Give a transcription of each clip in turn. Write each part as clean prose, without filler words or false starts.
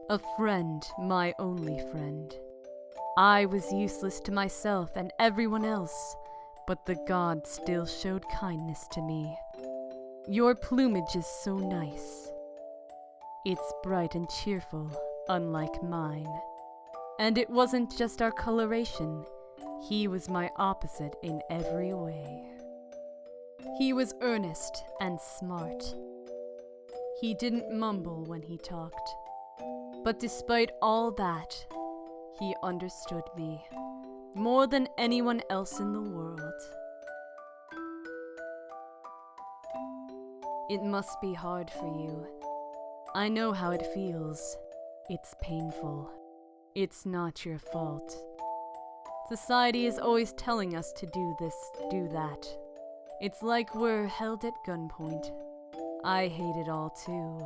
A friend, my only friend. I was useless to myself and everyone else, but the gods still showed kindness to me. Your plumage is so nice. It's bright and cheerful, unlike mine. And it wasn't just our coloration. He was my opposite in every way. He was earnest and smart. He didn't mumble when he talked. But despite all that, he understood me more than anyone else in the world. It must be hard for you. I know how it feels. It's painful. It's not your fault. Society is always telling us to do this, do that. It's like we're held at gunpoint. I hate it all too.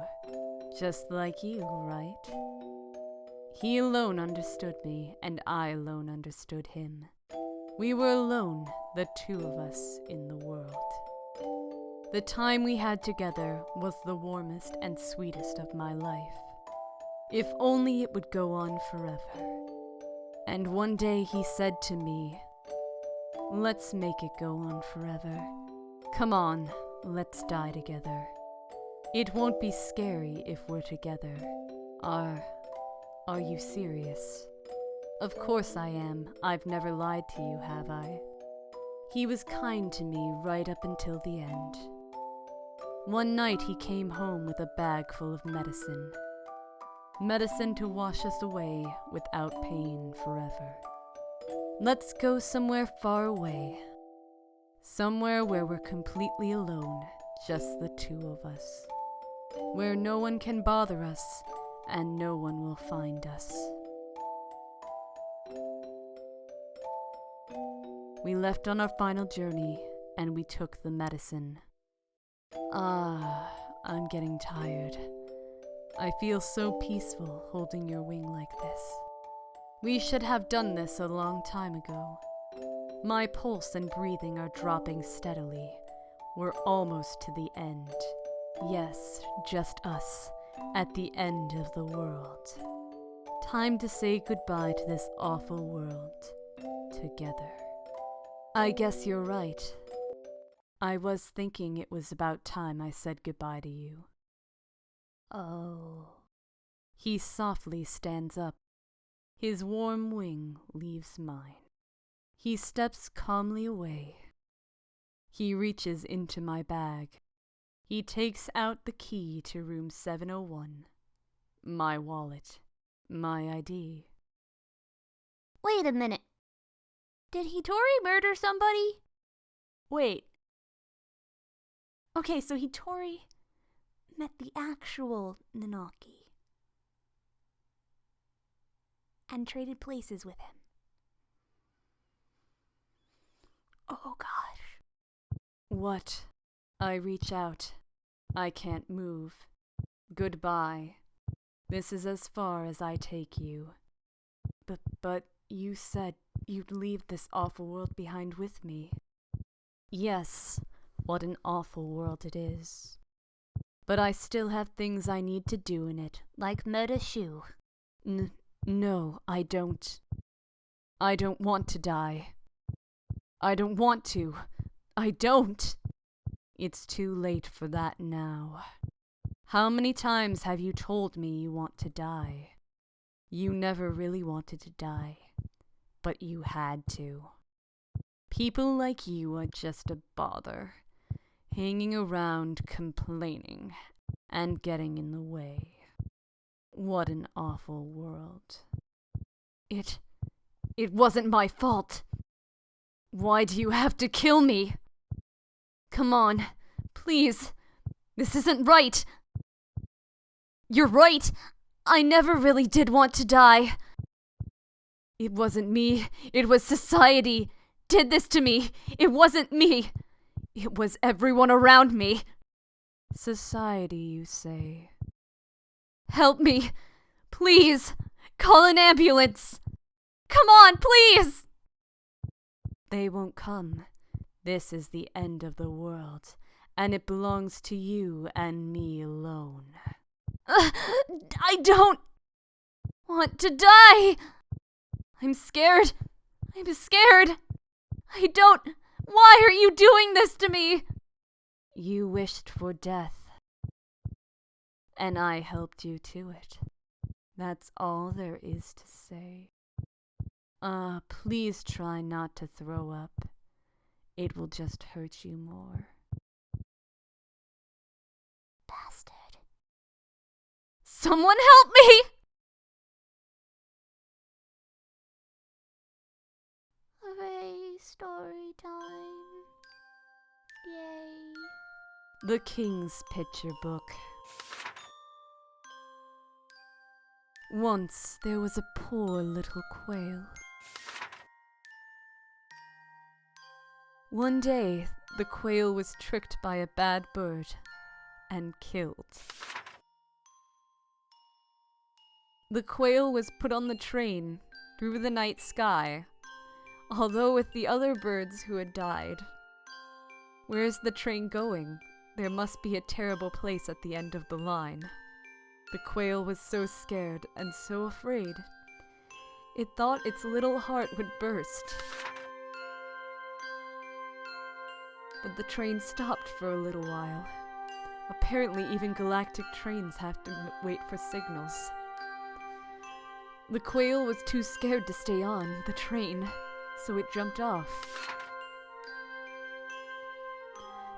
Just like you, right? He alone understood me, and I alone understood him. We were alone, the two of us, in the world. The time we had together was the warmest and sweetest of my life. If only it would go on forever. And one day he said to me, "Let's make it go on forever. Come on, let's die together. It won't be scary if we're together. Are you serious?" Of course I am. I've never lied to you, have I? He was kind to me right up until the end. One night he came home with a bag full of medicine. Medicine to wash us away without pain forever. Let's go somewhere far away. Somewhere where we're completely alone, just the two of us. Where no one can bother us, and no one will find us. We left on our final journey, and we took the medicine. I'm getting tired. I feel so peaceful holding your wing like this. We should have done this a long time ago. My pulse and breathing are dropping steadily. We're almost to the end. Yes, just us, at the end of the world. Time to say goodbye to this awful world, together. I guess you're right. I was thinking it was about time I said goodbye to you. Oh. He softly stands up. His warm wing leaves mine. He steps calmly away. He reaches into my bag. He takes out the key to room 701. My wallet. My ID. Wait a minute. Did Hitori murder somebody? Wait. Okay, so Hitori met the actual Nanaki and traded places with him. Oh gosh. What? I reach out. I can't move. Goodbye. This is as far as I take you. But you said you'd leave this awful world behind with me. Yes, what an awful world it is. But I still have things I need to do in it, like murder Shu. No, I don't. I don't want to die. I don't want to. I don't. It's too late for that now. How many times have you told me you want to die? You never really wanted to die, but you had to. People like you are just a bother, hanging around complaining and getting in the way. What an awful world. It wasn't my fault. Why do you have to kill me? Come on, please. This isn't right. You're right. I never really did want to die. It wasn't me. It was society. Did this to me. It wasn't me. It was everyone around me. Society, you say? Help me. Please. Call an ambulance. Come on, please. They won't come. This is the end of the world, and it belongs to you and me alone. I don't... want to die. I'm scared. I'm scared. I don't... Why are you doing this to me? You wished for death, and I helped you to it. That's all there is to say. Please try not to throw up. It will just hurt you more. Bastard. Someone help me! Hooray, story time. Yay. The King's Picture Book. Once there was a poor little quail. One day, the quail was tricked by a bad bird and killed. The quail was put on the train through the night sky, although with the other birds who had died. Where is the train going? There must be a terrible place at the end of the line. The quail was so scared and so afraid. It thought its little heart would burst. But the train stopped for a little while. Apparently even galactic trains have to wait for signals. The quail was too scared to stay on the train, so it jumped off.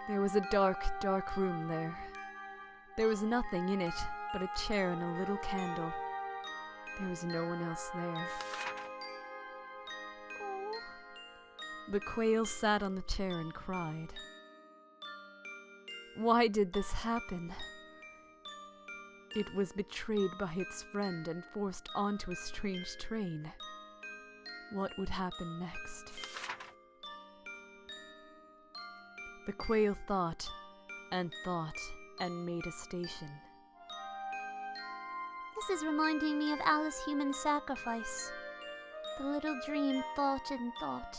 There was a dark, dark room there. There was nothing in it but a chair and a little candle. There was no one else there. Oh. The quail sat on the chair and cried. Why did this happen? It was betrayed by its friend and forced onto a strange train. What would happen next? The quail thought and made a station. This is reminding me of Alice's human sacrifice. The little dream thought and thought,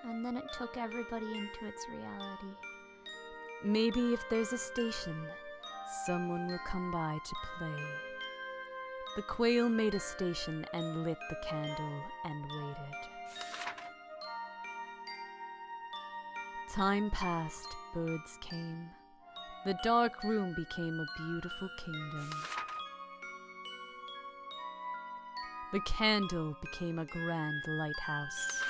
and then it took everybody into its reality. Maybe if there's a station, someone will come by to play. The quail made a station and lit the candle and waited. Time passed, birds came. The dark room became a beautiful kingdom. The candle became a grand lighthouse.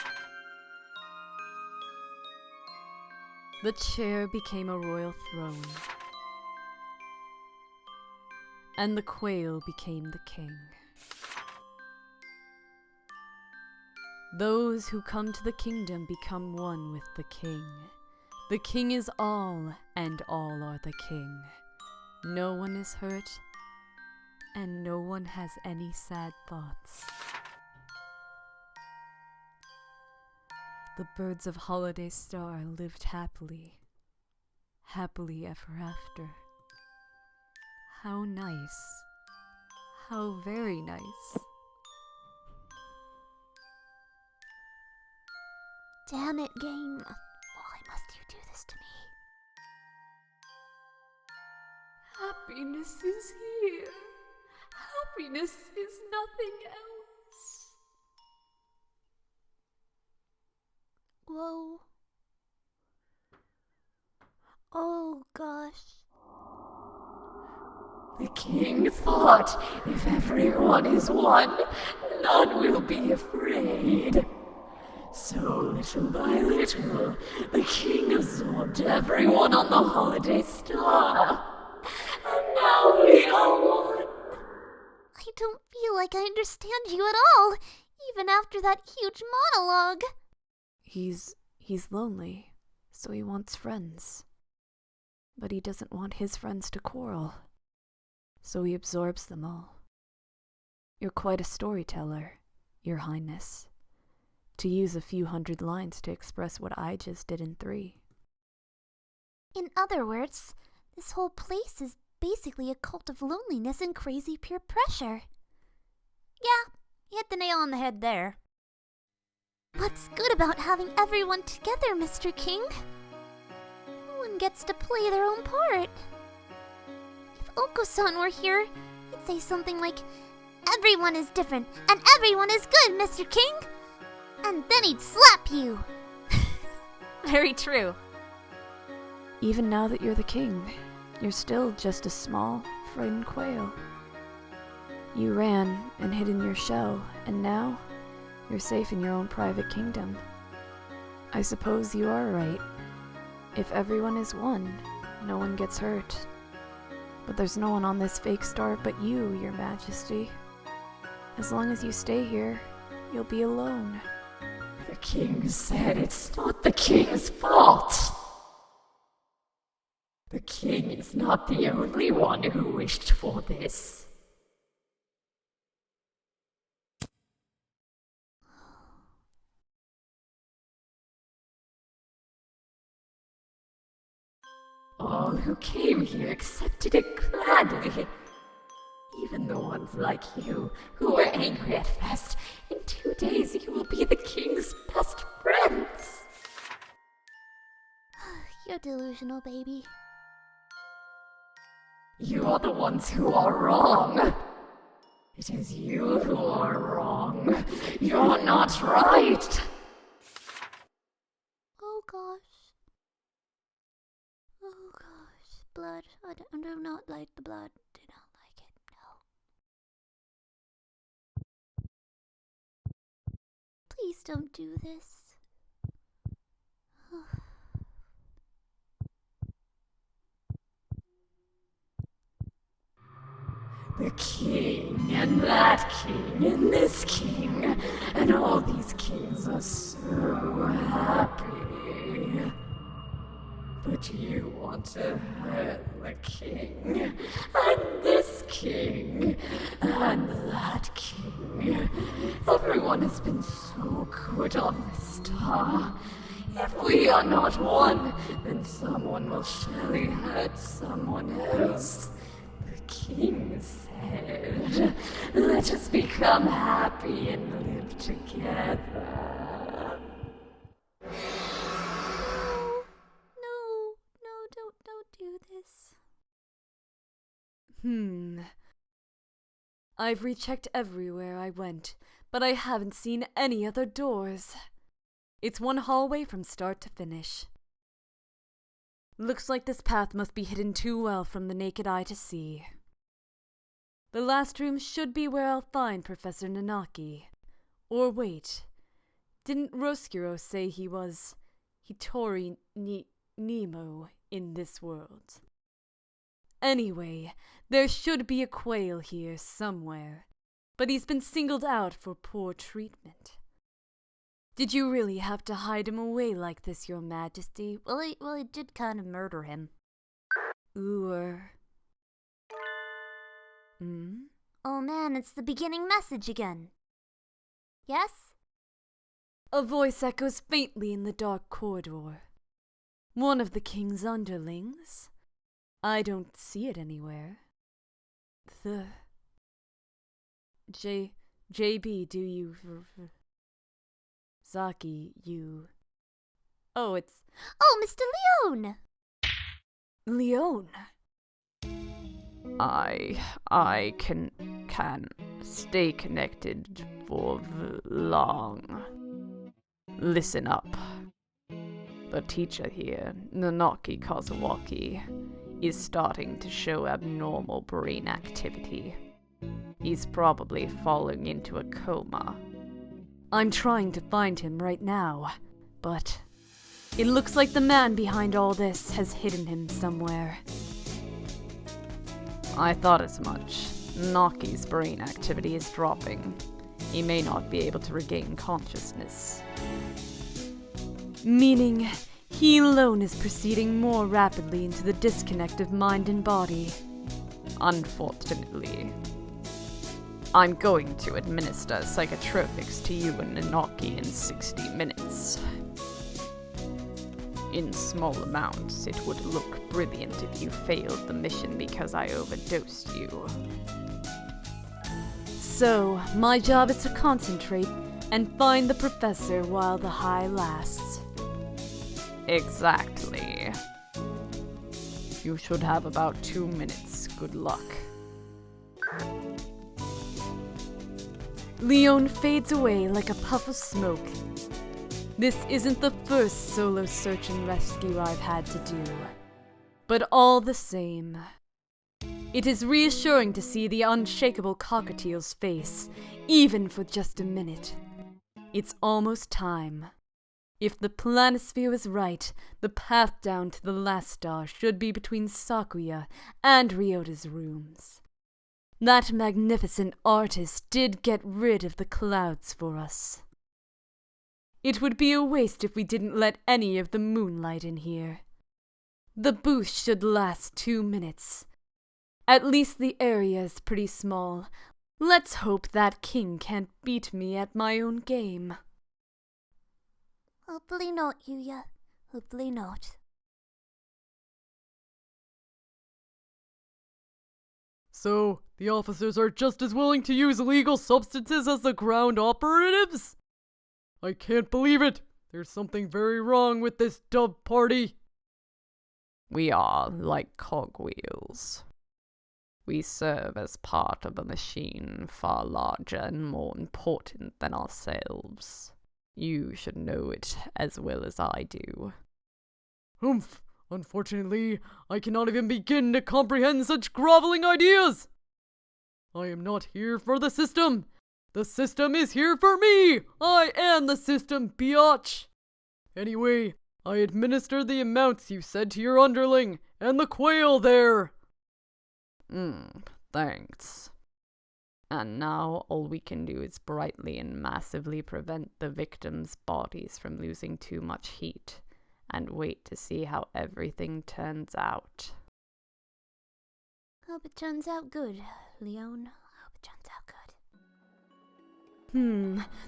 The chair became a royal throne. And the quail became the king. Those who come to the kingdom become one with the king. The king is all, and all are the king. No one is hurt, and no one has any sad thoughts. The birds of Holiday Star lived happily, happily ever after. How nice. How very nice. Damn it, game. Why must you do this to me? Happiness is here. Happiness is nothing else. Whoa. Oh, gosh. The king thought, if everyone is one, none will be afraid. So little by little, the king absorbed everyone on the Holiday Star. And now we are one. I don't feel like I understand you at all, even after that huge monologue. He's lonely, so he wants friends. But he doesn't want his friends to quarrel, so he absorbs them all. You're quite a storyteller, Your Highness, to use a few hundred lines to express what I just did in 3. In other words, this whole place is basically a cult of loneliness and crazy peer pressure. Yeah, you hit the nail on the head there. What's good about having everyone together, Mr. King? No one gets to play their own part. If Oko-san were here, he'd say something like, Everyone is different, and everyone is good, Mr. King! And then he'd slap you! Very true. Even now that you're the king, you're still just a small, frightened quail. You ran and hid in your shell, and now you're safe in your own private kingdom. I suppose you are right. If everyone is one, no one gets hurt. But there's no one on this fake star but you, Your Majesty. As long as you stay here, you'll be alone. The king said it's not the king's fault. The king is not the only one who wished for this. All who came here accepted it gladly. Even the ones like you, who were angry at first. In 2 days you will be the king's best friends. You're delusional, baby. You are the ones who are wrong. It is you who are wrong. You're not right. Oh gosh. Oh gosh. Blood. I do not like the blood. Do not like it. No. Please don't do this. The king, and that king, and this king, and all these kings are so happy. But you want to hurt the king, and this king, and that king. Everyone has been so good on this star. If we are not one, then someone will surely hurt someone else. The king said, let us become happy and live together. No, don't do this. I've rechecked everywhere I went, but I haven't seen any other doors. It's one hallway from start to finish. Looks like this path must be hidden too well from the naked eye to see. The last room should be where I'll find Professor Nanaki. Or wait, didn't Roscuro say he was Hitori Nemo in this world? Anyway, there should be a quail here somewhere, but he's been singled out for poor treatment. Did you really have to hide him away like this, Your Majesty? Well, he did kind of murder him. Oh man, it's the beginning message again. Yes? A voice echoes faintly in the dark corridor. One of the king's underlings? I don't see it anywhere. JB, do you... Zaki, you... Oh, it's... Oh, Mr. Leone! Leone? I can stay connected for long. Listen up. The teacher here, Nanaki Kazawaki, is starting to show abnormal brain activity. He's probably falling into a coma. I'm trying to find him right now, but it looks like the man behind all this has hidden him somewhere. I thought as much. Naki's brain activity is dropping. He may not be able to regain consciousness. Meaning, he alone is proceeding more rapidly into the disconnect of mind and body. Unfortunately. I'm going to administer psychotropics to you and Nanaki in 60 minutes. In small amounts, it would look brilliant if you failed the mission because I overdosed you. So, my job is to concentrate and find the professor while the high lasts. Exactly. You should have about 2 minutes. Good luck. Leon fades away like a puff of smoke. This isn't the first solo search and rescue I've had to do. But all the same, it is reassuring to see the unshakable cockatiel's face, even for just a minute. It's almost time. If the planisphere is right, the path down to the last star should be between Sakuya and Ryota's rooms. That magnificent artist did get rid of the clouds for us. It would be a waste if we didn't let any of the moonlight in here. The booth should last 2 minutes. At least the area is pretty small. Let's hope that king can't beat me at my own game. Hopefully not, Yuya. Hopefully not. So, the officers are just as willing to use illegal substances as the ground operatives? I can't believe it. There's something very wrong with this dub party. We are like cogwheels. We serve as part of a machine far larger and more important than ourselves. You should know it as well as I do. Humph. Unfortunately, I cannot even begin to comprehend such groveling ideas. I am not here for the system. The system is here for me. I am the system, biatch. Anyway, I administer the amounts you said to your underling and the quail there. Thanks. And now all we can do is brightly and massively prevent the victims' bodies from losing too much heat, and wait to see how everything turns out. Hope it turns out good, Leon. Hope it turns out good.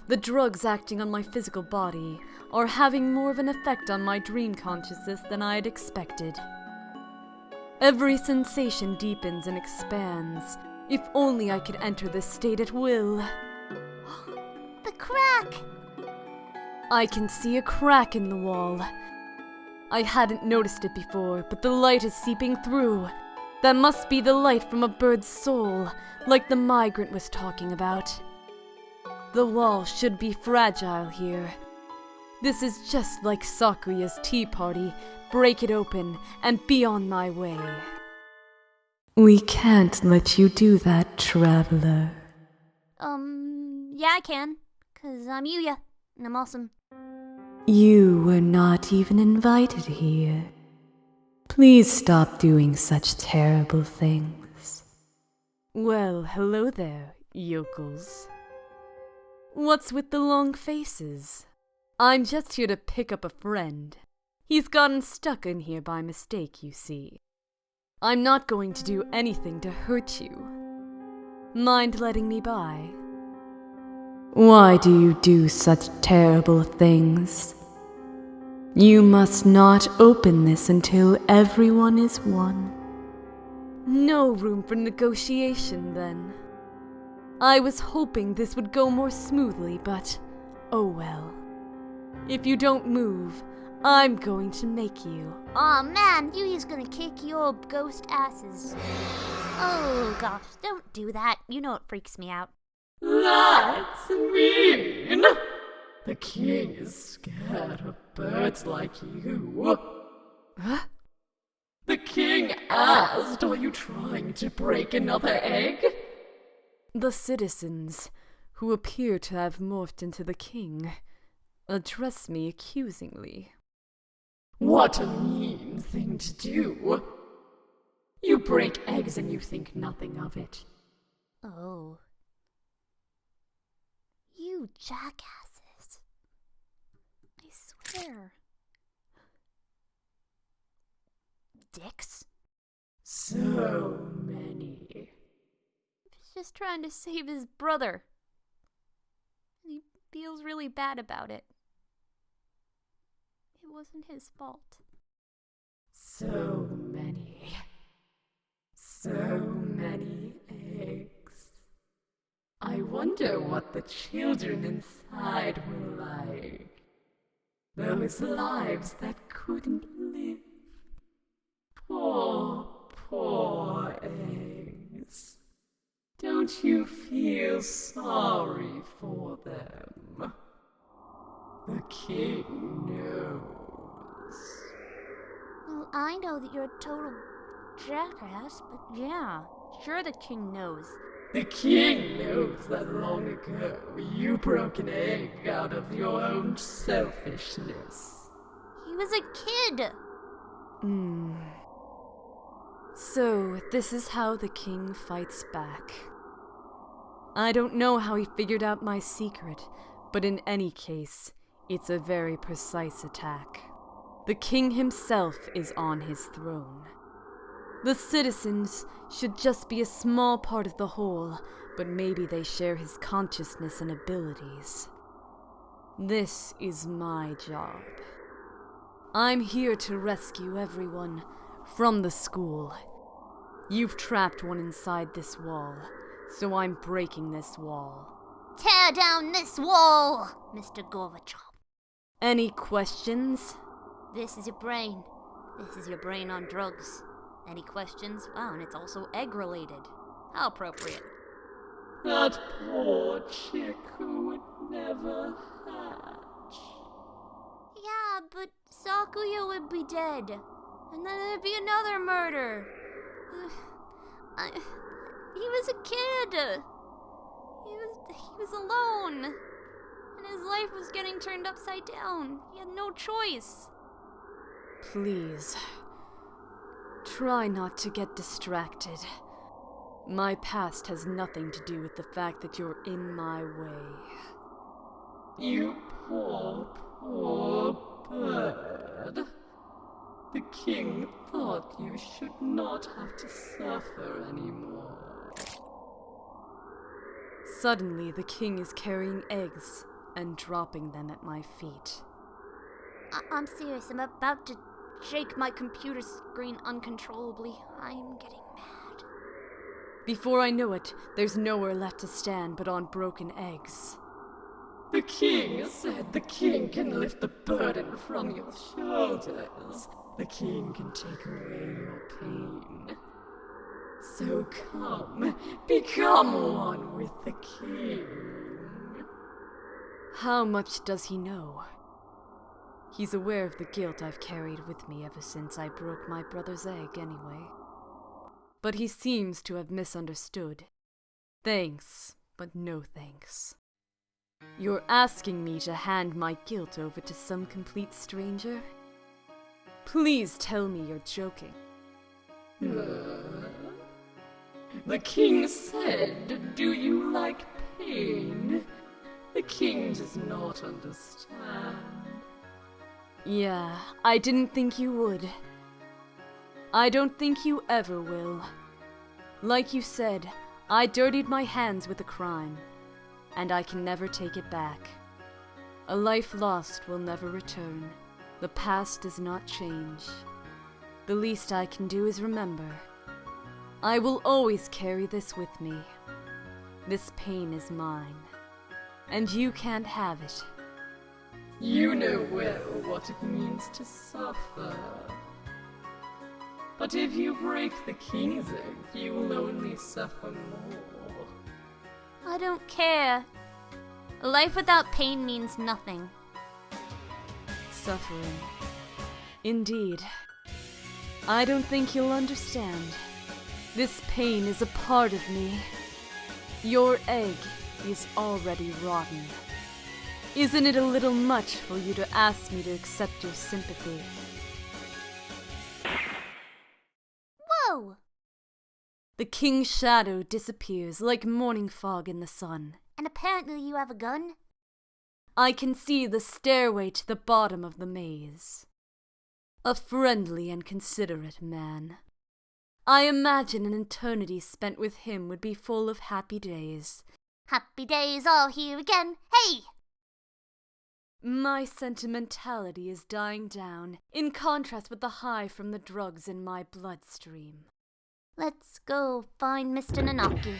The drugs acting on my physical body are having more of an effect on my dream consciousness than I had expected. Every sensation deepens and expands. If only I could enter this state at will. The crack! I can see a crack in the wall. I hadn't noticed it before, but the light is seeping through. That must be the light from a bird's soul, like the migrant was talking about. The wall should be fragile here. This is just like Sakuya's tea party. Break it open and be on my way. We can't let you do that, traveler. Yeah, I can. 'Cause I'm Yuya, and I'm awesome. You were not even invited here. Please stop doing such terrible things. Well, hello there, yokels. What's with the long faces? I'm just here to pick up a friend. He's gotten stuck in here by mistake, you see. I'm not going to do anything to hurt you. Mind letting me by? Why do you do such terrible things? You must not open this until everyone is one. No room for negotiation, then. I was hoping this would go more smoothly, but oh well. If you don't move, I'm going to make you. Aw man, Yuya's gonna kick your ghost asses. Oh gosh, don't do that. You know it freaks me out. That's mean! The king is scared of birds like you. Huh? The king asked, are you trying to break another egg? The citizens, who appear to have morphed into the king, address me accusingly. What a mean thing to do. You break eggs and you think nothing of it. Oh. You jackasses. I swear. Dicks? So many. He's just trying to save his brother. And he feels really bad about it. It wasn't his fault. So many. So many eggs. I wonder what the children inside were like. Those lives that couldn't live. Poor, poor eggs. Don't Don't you feel sorry for them? The king knows. Well, I know that you're a total jackass, but yeah, sure the king knows. The king knows that long ago you broke an egg out of your own selfishness. He was a kid. So, this is how the king fights back. I don't know how he figured out my secret, but in any case, it's a very precise attack. The king himself is on his throne. The citizens should just be a small part of the whole, but maybe they share his consciousness and abilities. This is my job. I'm here to rescue everyone from the school. You've trapped one inside this wall, so I'm breaking this wall. Tear down this wall, Mr. Gorbachev. Any questions? This is your brain. This is your brain on drugs. Any questions? Oh, and it's also egg-related. How appropriate. That poor chick who would never hatch. Yeah, but Sakuya would be dead. And then there'd be another murder. He was a kid. He was alone. And his life was getting turned upside down. He had no choice. Please, try not to get distracted. My past has nothing to do with the fact that you're in my way. You poor bird. The king thought you should not have to suffer anymore. Suddenly, the king is carrying eggs and dropping them at my feet. I'm serious. I'm about to shake my computer screen uncontrollably. I'm getting mad. Before I know it, there's nowhere left to stand but on broken eggs. The king said the king can lift the burden from your shoulders. The king can take away your pain. So come, become one with the king. How much does he know? He's aware of the guilt I've carried with me ever since I broke my brother's egg, anyway. But he seems to have misunderstood. Thanks, but no thanks. You're asking me to hand my guilt over to some complete stranger? Please tell me you're joking. The king said, do you like pain? The king does not understand. Yeah, I didn't think you would. I don't think you ever will. Like you said, I dirtied my hands with a crime, and I can never take it back. A life lost will never return. The past does not change. The least I can do is remember. I will always carry this with me. This pain is mine, and you can't have it. You know well what it means to suffer. But if you break the king's egg, you will only suffer more. I don't care. A life without pain means nothing. Suffering. Indeed. I don't think you'll understand. This pain is a part of me. Your egg is already rotten. Isn't it a little much for you to ask me to accept your sympathy? Whoa! The king's shadow disappears like morning fog in the sun. And apparently you have a gun? I can see the stairway to the bottom of the maze. A friendly and considerate man. I imagine an eternity spent with him would be full of happy days. Happy days all here again. Hey! My sentimentality is dying down, in contrast with the high from the drugs in my bloodstream. Let's go find Mr. Nanaki.